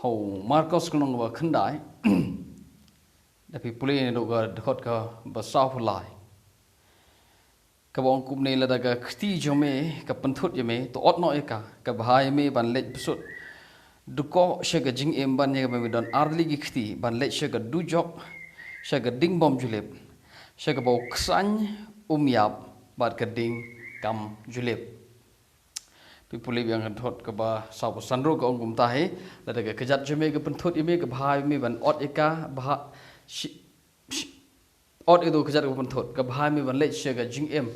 hau Marcos kunong ba khandai tapi pulih ni doga dekot ka basau pulai ka bong kum nei la daga khti jome ka panthut yeme to ot no eka ka bhai me ban lej besut duko shega jing em ban ye me don arli gi khti ban lej shega du jok shega ding bom julep shega bo ksan yap bat ka ding kam julep Pipuli yang thot ke ba sau sanro ko ongum tahe la daga kejat jeme ke penthut ime ke bhai me ban ot eka bha ot edo kejat ke penthut ke bhai me ban lech shega jing em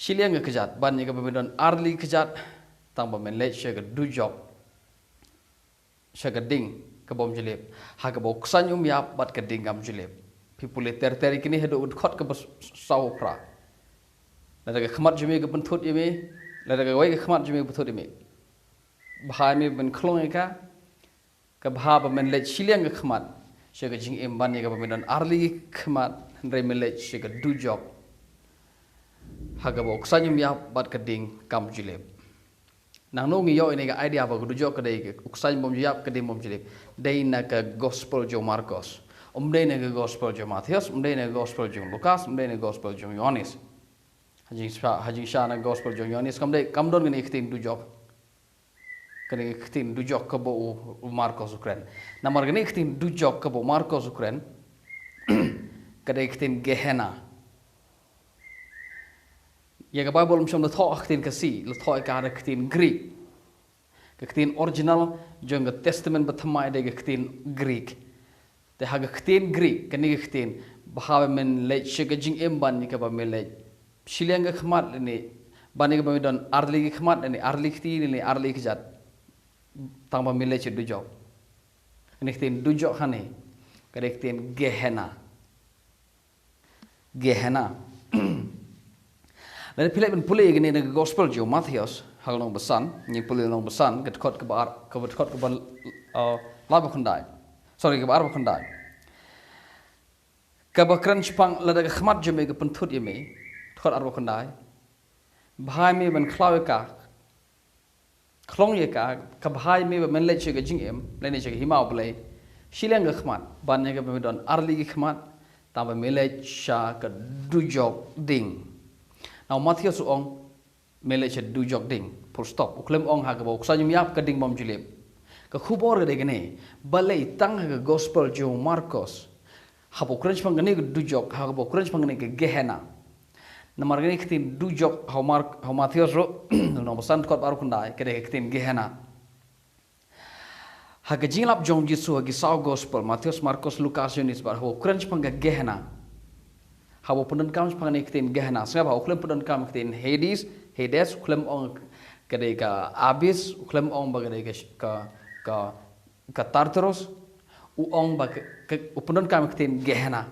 shiliang ke kejat ban ye ke bemedon arli kejat tang ba men lech shega du job shega ding ke bom jelep ha ke bo ksan yap bat ke ding kam jelep Pipuli ter kini hedo khot ke sau pra la daga khmat jeme ke penthut ime la daga wai ke khmat jeme betul ime bhai me ben khlong eka ka bha ba men lech shiliang ke khmat shega jing em ban ye ka ba men arli khmat re men lech shega du job ha ga bo ksanyum ya bat ka ding kam julep nang no ngi yo ini ga idea ba du job ka dei ke uksany bom yap ka ding bom julep dei na ka gospel jo Marcos dei na ka gospel jo Matthias dei na gospel jo Lucas dei na gospel jo Johannes hajing sha na gospel jo Johannes kam don ngani khtin du job kani khtin du job ka bo Marcos Ukren namar gani khtin du job ka bo Marcos Ukren kadai khtin Gehenna ya ga Bible mshom la tho khtin ka si la tho ka khtin Greek ka khtin original jong ga testament ba thamai de ga khtin Greek te ha ga khtin Greek kani ga khtin bahawe men le shiga jing emban ni ka ba me le shiliang ga khmat ni bani ga ba don arli ga khmat ni arli khti ni arli khjat tang ba me le du job ni khtin du job khane ka de khtin Gehenna dan pilih ben pulih gini dengan gospel jo Matthias hal nong besan ni pulih nong besan ket kot ke bar ke kot ke ban laba khandai sorry ke bar khandai ke bakran chpang la daga khmat jeme ke penthut yeme kot arbo khandai bhai me ben klawe ka khlong ye ka ka bhai me ben le che ke jing em le ne che himau play shileng ke khmat ban ye ke be don arli ke khmat ta be me le sha ke du job ding Now Matthias ong meleche du jok ding full stop uklem ong ha gabo ksanyum yap ka ding bom julep ka khubor ga degene balai tang ha gospel jo Marcos ha bo krench pang gane du jok ha bo krench pang gane ke Gehenna na mar gane khtin du jok ha Matthias ro no bosan kot baru kundai ke de khtin Gehenna ha ga jinglap jong jisu ha gi saw gospel Matthias Marcos Lucas Yohanes bar ho krench pang ga Gehenna Habo pun kam sepang ni ketin Gehenna. Sebab uklem pun kam ketin Hades, uklem ong kedai ka Abyss, uklem ong bagai ka Tartarus, ong bagai pun kam ketin Gehenna.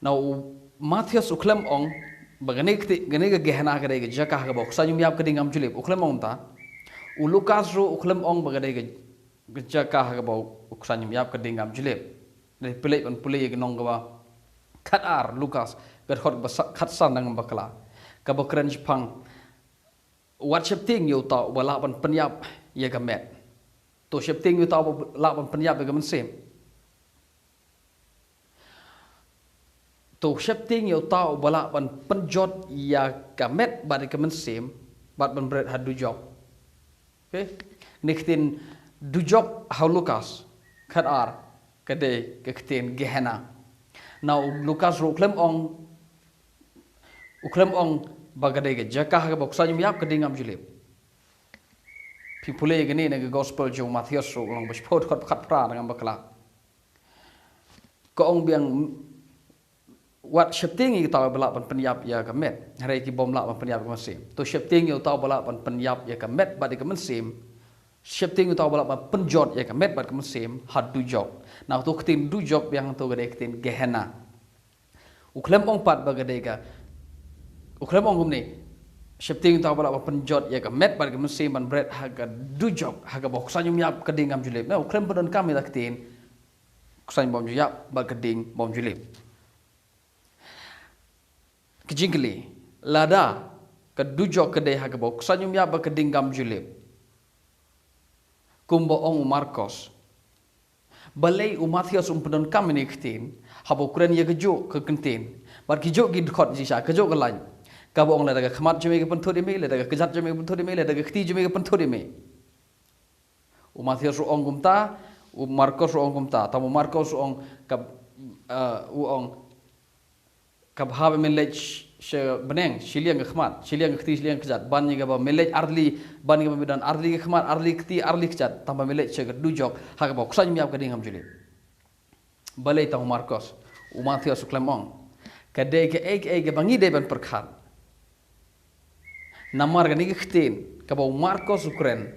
Now Matthias uklem ong bagai ka Gehenna kedai ka Jakah ka bok. Sanyum yap kedai ngam julip uklem ong ta. Lucas ro uklem ong bagai ka Jakah ka bok. Sanyum yap kedai ngam julip. Dari pelai pun pelai ke nong ka Khatar Lucas berkhot khatsan dengan bakla kabakran Jepang what shifting you ta wala ban penyap ya gamet to shifting you ta la ban penyap ya gamen sem to shifting you ta wala ban penjot ya gamet bad gamen sem bad ban berat hadu job okay niktin du job how Lucas Khatar kade kektin Gehenna Now Lucas ro uklem ong bagadai ke Jakah ke boksa nyum yap ke dingam julip Pipule gini nega gospel jo Matthias ro long bespot kot khat pra dengan bakla ko ong biang wat shifting i taw bala ban penyap ya ka met hari ki bom la ban penyap ka sim to shifting i taw bala ban penyap ya ka met bad ka sim shifting i taw bala ban penjot ya ka met bad ka sim had du job Now tu ketin du job yang tu gede ketin Gehenna. Uklem ong pat bagade ka. Uklem ong gumni. Shifting tau bala penjot ya ka met bar ka mesin ban bread haga du job haga bok sanyum yap keding ngam julip. Nah uklem pedon kami la ketin. Kusany bom yap bar keding bom julip. Kejingli lada ka du job kedai haga bok sanyum yap bar keding ngam julip. Kumbo ong Marcos balai Mathias pendon kam ini ketin habo Ukraine ya kejo ke kentin bar kejo gid khot jisa kejo ke lain kabo ong la daga khmat jeme ke penthod ime la daga kejat jeme ke penthod ime la daga khti jeme ke penthod ime Mathias ong gumta Marcos ong gumta tamu Marcos ong kab ong kab habe melech she beneng shiliang ke khmat shiliang ke khti shiliang kejat ban ni gaba melech arli ban ni medan arli ke khmat arli khti arli kejat tambah melech she dujok ha gaba kusany miap ke dingam juli balai tamu Marcos Mathias klemong kadai ke ek bangi de ban perkhat namar gani ke khtin kabo Marcos Ukraine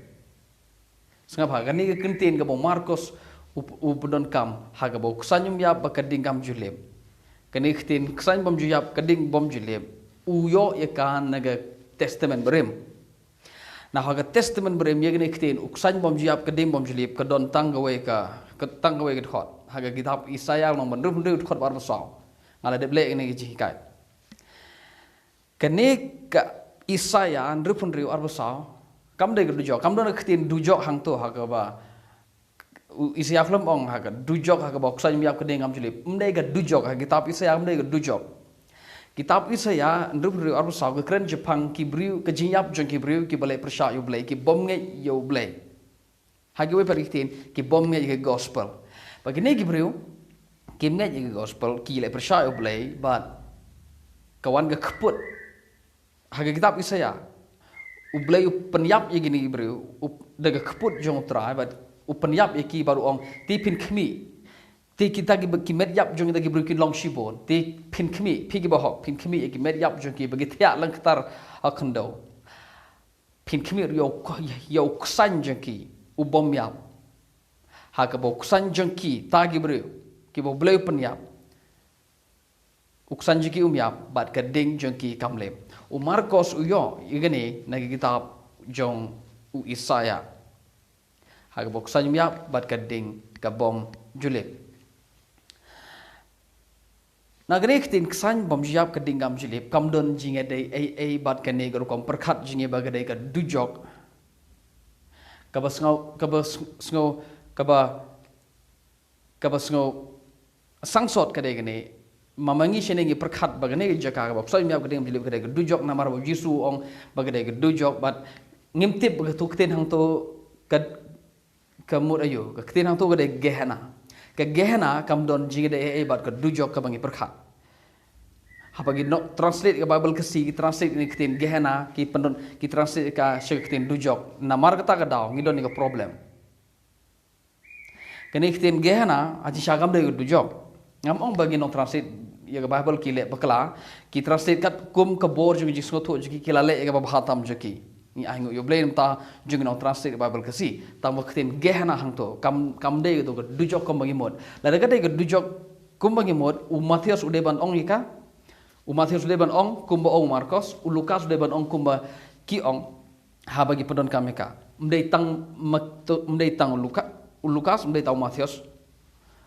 sengap ha gani ke kentin kabo Marcos updon kam ha kabo kusanyum ya bakading kam julem kani khtin kusany bom juyap kading bom julem uyo ya kan naga testament berem na ha testament berem ya gani khtin kusany bom juyap kading bom julep kadon tanggawe ka tanggawe ke khot ha ga kitab Isaya nong bandru khot bar saw ngala de blek ni ji kai kani ka Isaya andrupun riu arbasaw kam de dujok kam don khtin dujok hang to ha ka ba Isaya film ong ha ka dujok ha ka ba kusany miap kedeng am julip mdai ga dujok ha kitab Isaya mdai ga dujok kitab Isaya andrupun riu arbasaw ke kren Jepang ki briu ke jinyap jong ki briu ki balai persya yu blai ki bom nge yu blai ha ki we periktin ki bom nge ke gospel bagini ki briu ki nge ke gospel ki le persya yu blai but kawan ga keput haga kitab Isaya ublay penyap ye gini bro daga keput jong trai but penyap ye ki baru ong ti pin khmi ti kita ki med yap jong dagi bro ki long shibon ti pin khmi pi ki bahok pin khmi ye ki med yap jong ki bagi thya lang tar akhando pin khmi yo kusan jong ki ubom yap haga bo kusan jong ki tagi bro ki bo blay penyap uksan jiki umyap bat kading jong ki kamle Marcos uyo igani nagi kitab jong Isaya haga boksan umyap bat kading kabom julip nagani ktin ksan bom jiyap kading gam julip kamdon jinge dei ai bat kane garu kom perkhat jinge bagadai ka dujok kabasngau sangsot kadai gani mamangi shenengi perkhat bagane jaka ba so miap gedeng bilib gedeng dujok namar ba Jisu ong bagade dujok bat ngimtip bagatu kten hang to kamut ayo kten hang to gede gehena kam don jingede bat ka dujok ka bangi perkhat ha bagi no translate ka bible kasi translate ni kten gehena ki pendon ki translate ka kten dujok namar kata ka daw ngidon ni ka problem kene kten gehena aji shagam de dujok ngam ong bagi no translate ya Bible ki le bakla ki translate kat kum ka bor jung jisno tho jiki kilale ya ba bhatam jiki ni aingo yo blame ta jung no translate Bible kasi tam waktin gehna hang to kam de to dujok kom bagi mod la daga de dujok kum bagi mod Mathias udeban ong ika Mathias udeban ong kumba ong Marcos Lukas udeban ong kumba ki ong ha bagi pedon kameka mdei tang Lukas mdei tang Mathias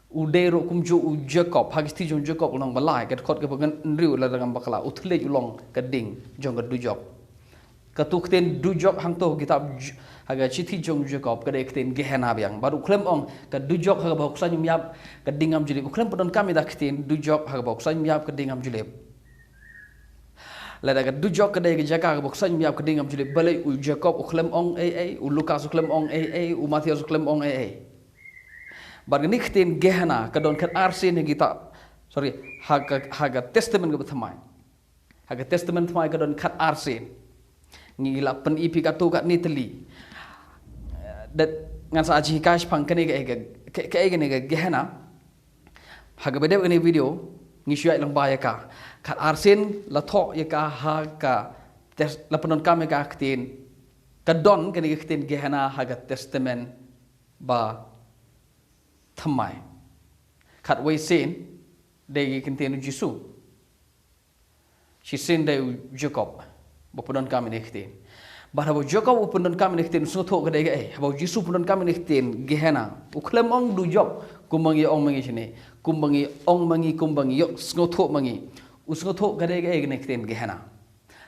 udero kumjo Jacob hagisti jong Jacob long balai ket khot ke bangan riu la dangam bakla uthle long kading jong dujok katukten dujok hang to kitab haga chithi jong Jacob kade kten gehena biang baru klem ong ka dujok haga boksan yap kadingam julip klem podon kami da kten dujok haga boksan yap kadingam julip la daga dujok kade ke jaka haga boksan yap kadingam julip balai Jacob klem ong Lukas klem ong Mathias klem ong bargani kten gehna kadon kat arsin kita haga testament ke thamai haga testament thamai kadon kat arsin ngila pen ipi katu kat nitli dat ngan sa aji kash pang kene ke gehna haga bede ni video ngisya ilang baya ka kat arsin la tho ya ka haga test la penon kame ka kten kadon kene kten gehna haga testament ba thamai khat wei sin de kenten Jisu si sin de Jacob bo podon kami nekten bahwa Jacob podon kami nekten so tho gade bahwa Jisu podon kami nekten gehena uklem ong dujok kumbangi ong mangi sini kumbangi ong mangi kumbangi yo so tho mangi usno tho gade nekten gehena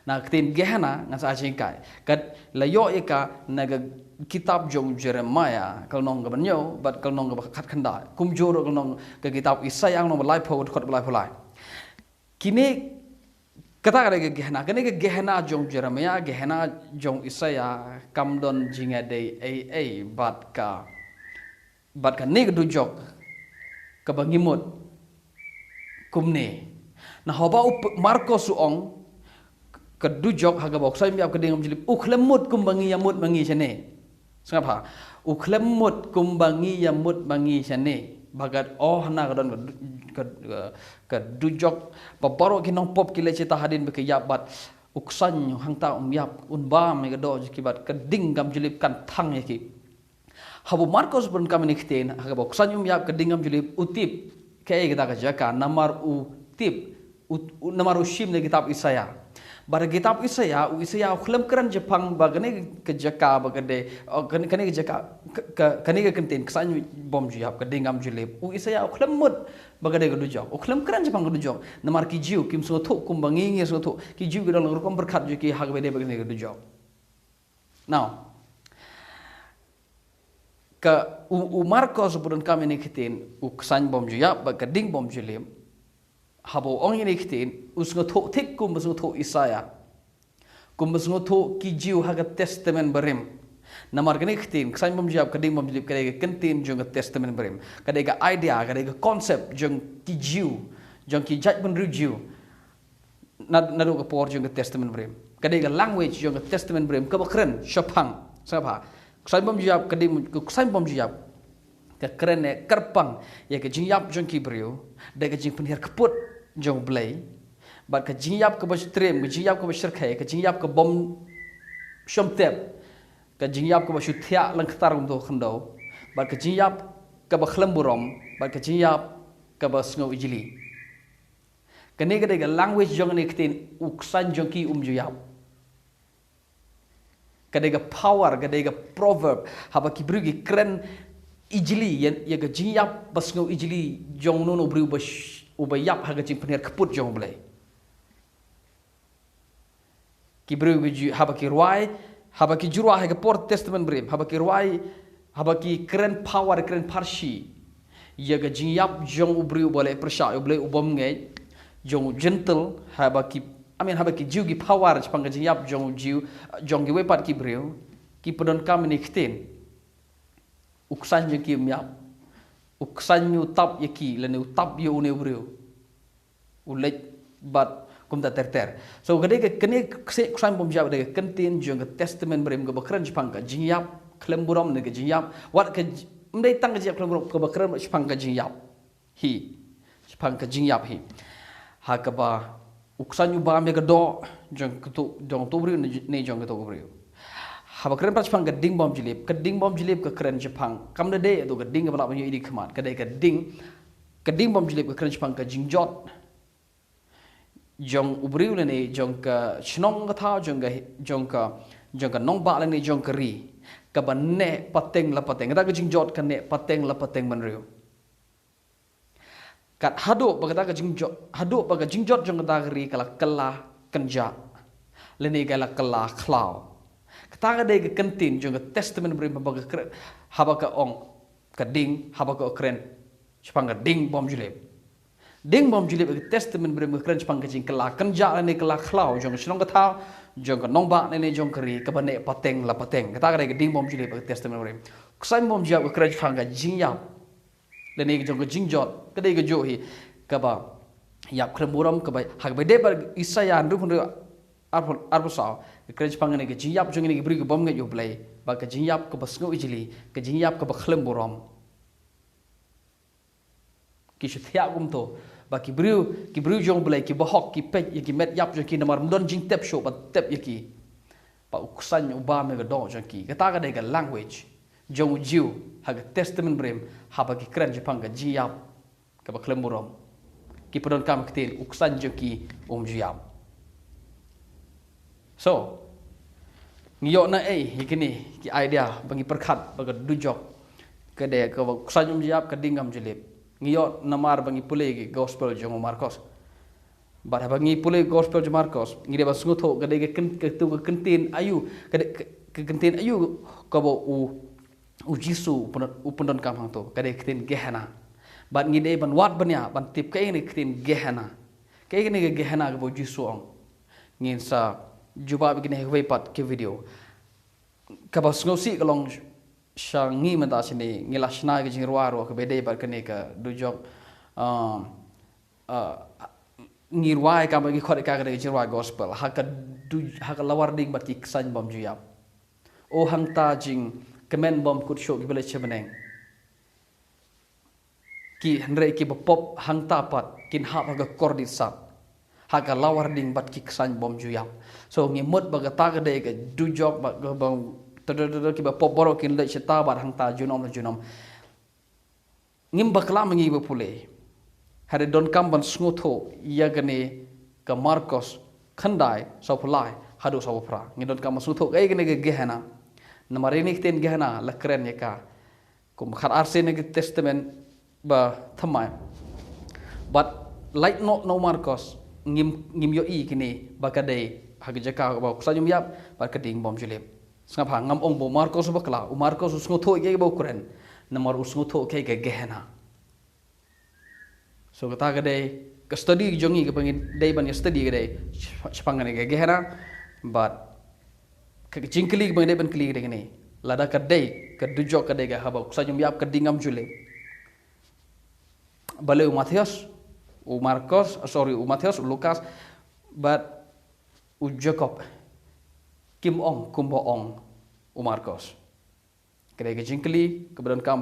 na kten gehena ngasa ajing kai kat layo eka naga kitab jong Jeremiah kalau nong gaban nyo bat kalau nong gaban khat khanda kum jor kalau nong ke kitab Isaiah nong balai phot khot balai phulai kini kata kata gehna kini ke gehna jong Jeremiah gehna jong Isaiah kamdon jinga dei bat ka ni kedujok ke bangimut kumne nah hoba Marcos suong kedujok haga bok sai miap keding jilip uklemut kumbangi yamut bangi sene sengapa uklemut kumbangi yamut bangi sene bagat na kadon kedujok babaro kinong pop kile cita hadin be yabat uksan hangta yap unba me gado jikibat keding gam jilip kan thang yaki habu Marcos pun kami nikten haga bok san yap keding gam jilip utip kaya kita kajaka namar utip namar ushim ne kitab Isaiah bar kitab Isaiah ukhlem keran Jepang bagane kejaka bagade kane kejaka kane ke kenten kesan bom jiap kedingam julep Isaiah ukhlem mud bagade kedujok ukhlem keran Jepang kedujok namar ki jiu kim so thuk kum bangi so thuk ki jiu gedang rukom berkat ki hak bede bagane kedujok now ke Marcos pun kami niktin kesan bom jiap bagading bom julep habo ong ini kitin usngo thok thik kum usngo thok Isaiah kum usngo thok ki jiu haga testament berim namar gani kitin ksain bom jawab kading bom jilip kadai kentin jong testament berim kadai ga idea kadai ga concept jong ki jiu jong ki judgment review nadu ga por jong testament berim kadai ga language jong testament berim ka bakren shopang sapa ksain bom jawab kading ksain bom jawab ke keren ne kerpang ya ke jingyap jong ki brio da ke jing penhir keput jong blai bat ke jingyap ke bas trem ke jingyap ke bas serkai ke jingyap ke bom shomtep ke jingyap ke bas thia lang khtar um do khando bat ke jingyap ke ba khlam burom bat ke jingyap ke bas ngo ijili ke ne ke language jong ne ktin uksan jong ki juyap ke de power ke de proverb haba ki brugi kren ijili ya ga jingyap bas ngo ijili jong no bru bas ubayap haga jing penir keput jong blai ki bru gi haba ki ruai haba ki jurwa haga port testament brim haba ki ruai haba ki keren power keren parshi ya ga jingyap jong ubru boleh persya boleh ubom ngai jong gentle haba ki haba ki jiu gi power chpang ga jingyap jong jiu jong gi wepat ki bru ki pedon kam ni khtin uksan je ki myap uksan yu tap yaki lene tap yu ne brio ulet bat kum ta ter so gade ke kene se uksan bom jab de kentin jong testament brem go bakran jpang ka jingyap klem buram ne ke jingyap wat ke mdai tang ke klem buram ko bakran jpang ka jingyap hi jpang ka jingyap hi ha ka ba uksan yu ba me ga do jong tu dong to brio ne jong to brio haba keren pachpang keding bom jilip ke keren Jepang kam de tu keding ke balap ini kemat kedai keding bom jilip ke keren Jepang ke jingjot jong ubriu ne jong ke chnong ka tha jong ka nong ba ne jong ke ri ka ban ne pateng la pateng ta ke jingjot ka ne pateng la pateng ban riu kat hadu bagata ke jingjot jong ka ri kala kala kenja lene kala kala khlau kata de ke kentin jong ke testament beri baga keren haba ka ong kading haba ka keren chpang ding bom julep ke testament beri keren chpang jing kala kenja ne kala khlau jong snong ka tha jong ka nong ba ne jong kri ka bane pateng la pateng kata de ke ding bom julep ke testament beri ksai bom jia ke keren chpang jing yap le ne jong ke jing jot ka de ke jo hi ka ba yap khren buram ka ba hak ba de ba Isaiah ndu pun arbo sao krej pangane ke jingyap jong ni bri ke bom nge yo blai ba ke jingyap ke basngo ijili ke jingyap ke bakhlem borom ki shthya gum to ba ki bru jong blai ki bahok ki pet ki met yap jong ki namar mdon jing tep show ba tep yaki ba uksan uba me ga do jong ki kata ga de ga language jong jiu ha ga testament brem ha ba ki kren jipang ga jingyap ke bakhlem borom ki pedon kam ktin uksan jong ki jiap so ngiyok na ikini ki idea bagi perkhat bagi dujok kede ke sanjum jiap ke dingam jilip ngiyok namar bagi pulai ki gospel jong Marcos bar bagi pulai gospel jong Marcos ngide ba sungutho kede ke tu ke kentin ayu kede kegentin ayu kabo u jisu upundon kam hang to kade ketin gehana ban ngide ban wat banya ban tip kay ni ketin gehana kay ni gehana kabo jisu ong ngin sa juba begini hewai pat ke video kaba ngosi kalong sa ngi mata sini ngilasna ke jingruwa ro ke bede bar kene ka dujok ngirwai ka bagi khot ka ke jingruwa gospel haka lawar ding bat ki ksan bom juyap o hang ta jing kemen bom kut show ki bele chebeneng ki henre ki bopop hang ta pat kin hap haga kordit sap haka lawar ding bat ki ksan bom juyap so ngimut baga ta ke de ke dujok ba bang ki ba pop borok kin le cheta bar hang ta junom ngim bakla mengi be pule hade don kam ban snutho yagane ka Marcos khandai so pulai hadu so pra ngi don kam snutho kai gane ge gehana namare ni ten gehana la kren yaka kum khar arse ne testament ba thamai but like no Marcos ngim yo i kini bakade hagjaka ba kusanyum yap bakading bom julep ngapa ngam ong bo Marcos bakla u Marcos snutho ge bo kren namar snutho ke ge gehana so kata gede ke study jongi ke pengin dai ban study gede sepangan ke gehana but ke jingkli ke dai ban kli gede ni lada ka dai ke dujok ka dai ga haba kusanyum yap ke dingam julep bale u Matius u Marcos sorry u Matius u Lukas but u Jacob kim ong kumbo ong u Marcos kede ke jingkli ke kam